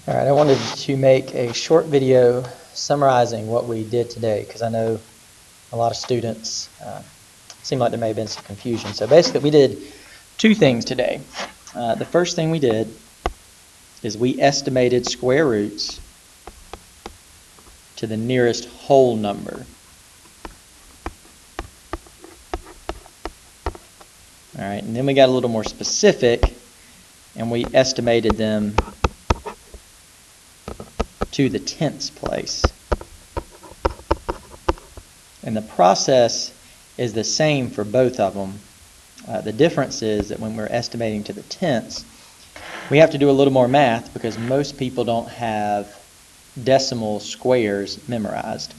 All right, I wanted to make a short video summarizing what we did today because I know a lot of students seem like there may have been some confusion. So basically we did two things today. The first thing we did is we estimated square roots to the nearest whole number. All right, and then we got a little more specific and we estimated them to the tenths place. And the process is the same for both of them. The difference is that when we're estimating to the tenths, we have to do a little more math because most people don't have decimal squares memorized.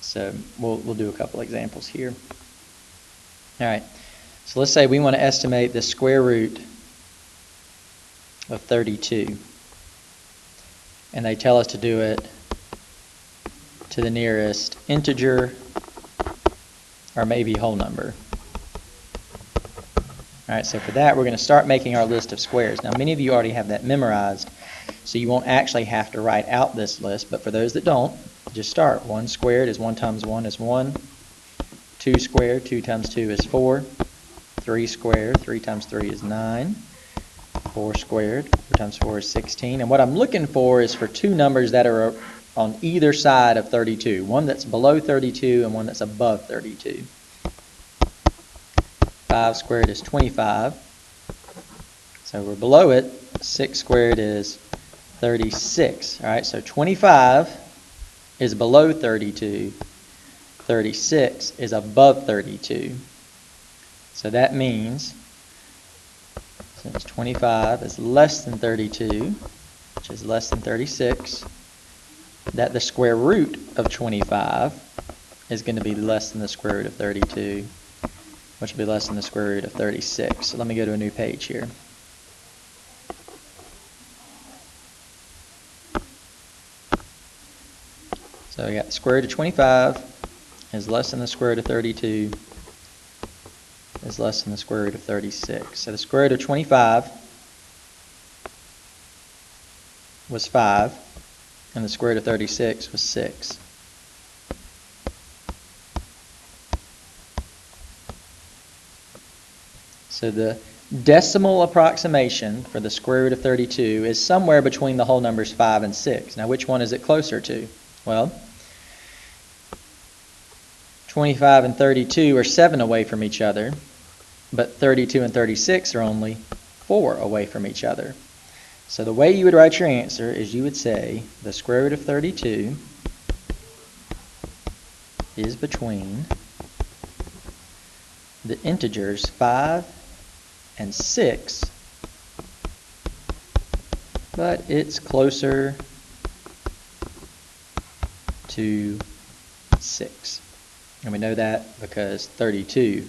So we'll do a couple examples here. All right, so let's say we want to estimate the square root of 32. And they tell us to do it to the nearest integer or maybe whole number. All right, so for that, we're going to start making our list of squares. Now, many of you already have that memorized, so you won't actually have to write out this list, but for those that don't, just start. 1 squared is 1 times 1 is 1. 2 squared, 2 times 2 is 4. 3 squared, 3 times 3 is 9. 4 squared, 4 times 4 is 16. And what I'm looking for is for two numbers that are on either side of 32. One that's below 32 and one that's above 32. 5 squared is 25. So we're below it. 6 squared is 36. All right, so 25 is below 32. 36 is above 32. So that means since 25 is less than 32, which is less than 36, that the square root of 25 is going to be less than the square root of 32, which will be less than the square root of 36. So let me go to a new page here. So we got the square root of 25 is less than the square root of 32 is less than the square root of 36. So the square root of 25 was 5, and the square root of 36 was 6. So the decimal approximation for the square root of 32 is somewhere between the whole numbers 5 and 6. Now, which one is it closer to? Well, 25 and 32 are 7 away from each other, but 32 and 36 are only 4 away from each other. So the way you would write your answer is you would say the square root of 32 is between the integers 5 and 6, but it's closer to 6. And we know that because 32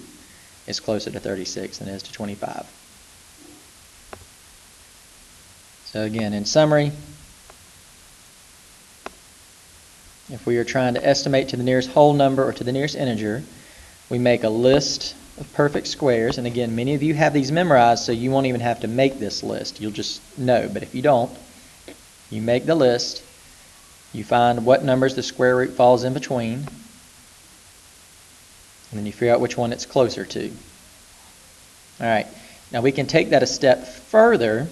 is closer to 36 than it is to 25. So again, in summary, if we are trying to estimate to the nearest whole number or to the nearest integer, we make a list of perfect squares. And again, many of you have these memorized, so you won't even have to make this list. You'll just know. But if you don't, you make the list. You find what numbers the square root falls in between. And then you figure out which one it's closer to. All right. Now we can take that a step further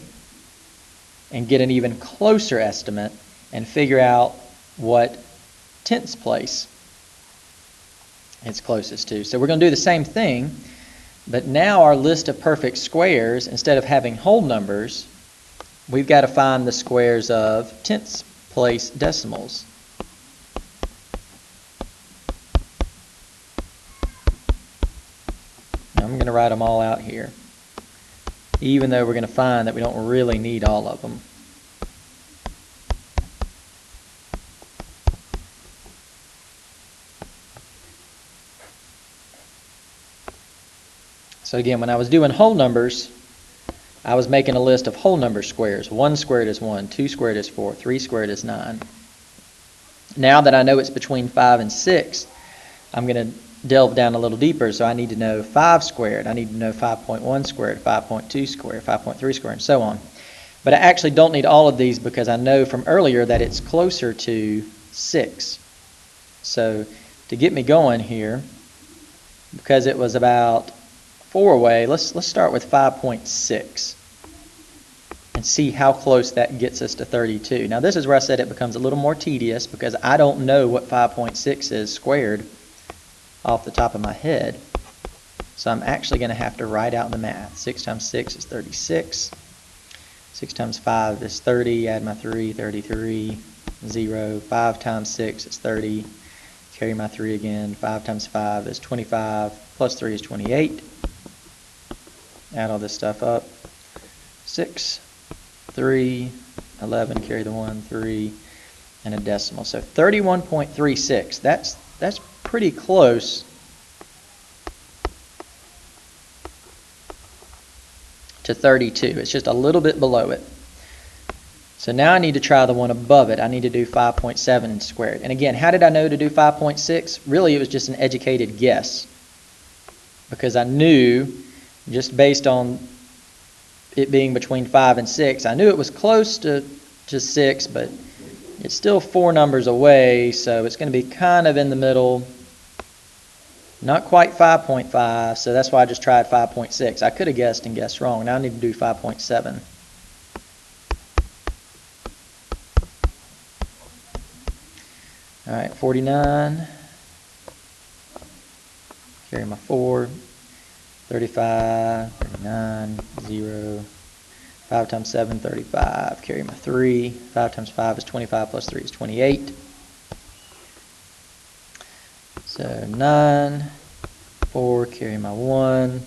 and get an even closer estimate and figure out what tenths place it's closest to. So we're going to do the same thing, but now our list of perfect squares, instead of having whole numbers, we've got to find the squares of tenths place decimals. I'm going to write them all out here, even though we're going to find that we don't really need all of them. So again, when I was doing whole numbers, I was making a list of whole number squares. 1 squared is 1, 2 squared is 4, 3 squared is 9. Now that I know it's between 5 and 6, I'm going to delve down a little deeper, so I need to know 5 squared, I need to know 5.1 squared, 5.2 squared, 5.3 squared, and so on. But I actually don't need all of these because I know from earlier that it's closer to 6. So to get me going here, because it was about 4 away, let's start with 5.6 and see how close that gets us to 32. Now this is where I said it becomes a little more tedious because I don't know what 5.6 is squared off the top of my head. So I'm actually going to have to write out the math. 6 times 6 is 36. 6 times 5 is 30. Add my 3, 33, 0. 5 times 6 is 30. Carry my 3 again. 5 times 5 is 25. Plus 3 is 28. Add all this stuff up. 6, 3, 11, carry the 1, 3, and a decimal. So 31.36. That's pretty close to 32. It's just a little bit below it. So now I need to try the one above it. I need to do 5.7 squared. And again, how did I know to do 5.6? Really, it was just an educated guess. Because I knew, just based on it being between 5 and 6, I knew it was close to 6, but it's still 4 numbers away, so it's going to be kind of in the middle. Not quite 5.5, so that's why I just tried 5.6. I could have guessed and guessed wrong. Now I need to do 5.7. All right, 49. Carry my 4. 35, 39, 0. 5 times 7, 35. Carry my 3. 5 times 5 is 25, plus 3 is 28. So 9, 4, carry my 1,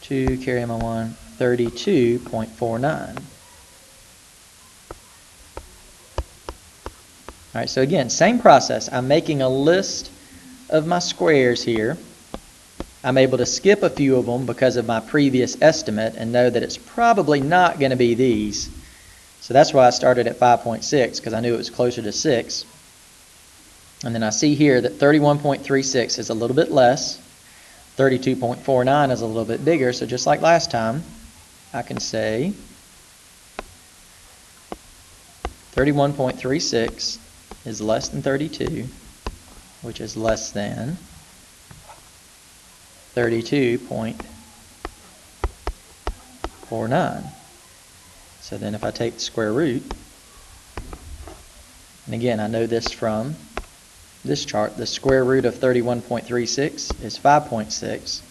2, carry my 1, 32.49. All right, so again, same process. I'm making a list of my squares here. I'm able to skip a few of them because of my previous estimate and know that it's probably not going to be these. So that's why I started at 5.6, because I knew it was closer to 6. And then I see here that 31.36 is a little bit less. 32.49 is a little bit bigger. So just like last time, I can say 31.36 is less than 32, which is less than 32.49. So then if I take the square root, and again I know this from this chart, the square root of 31.36 is 5.6.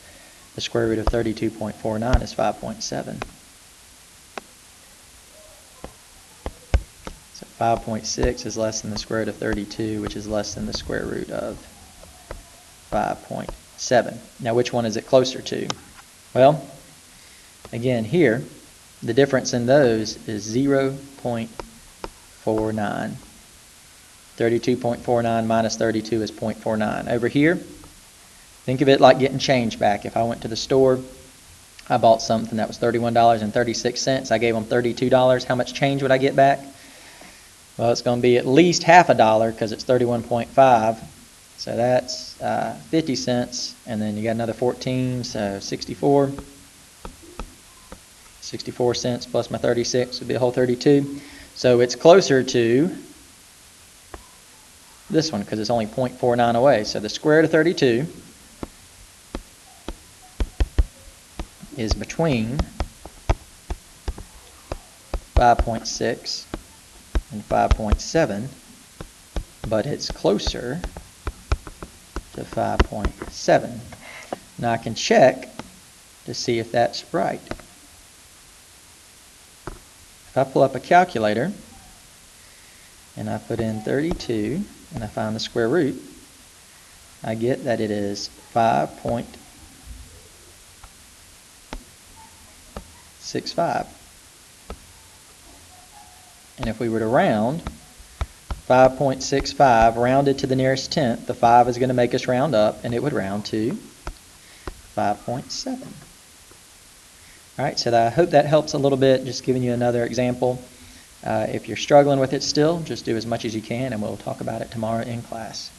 The square root of 32.49 is 5.7. So 5.6 is less than the square root of 32, which is less than the square root of 5.7. Now which one is it closer to? Well, again here, the difference in those is 0.49. 32.49 minus 32 is 0.49. Over here, think of it like getting change back. If I went to the store, I bought something that was $31.36. I gave them $32. How much change would I get back? Well, it's going to be at least half a dollar because it's 31.5. So that's 50 cents. And then you got another 14, so 64. 64 cents plus my 36 would be a whole 32. So it's closer to this one because it's only 0.49 away. So the square root of 32 is between 5.6 and 5.7, but it's closer to 5.7. Now I can check to see if that's right. If I pull up a calculator and I put in 32 and I find the square root, I get that it is 5.65. And if we were to round, 5.65 rounded to the nearest tenth, the 5 is going to make us round up, and it would round to 5.7. All right, so I hope that helps a little bit, just giving you another example. If you're struggling with it still, just do as much as you can, and we'll talk about it tomorrow in class.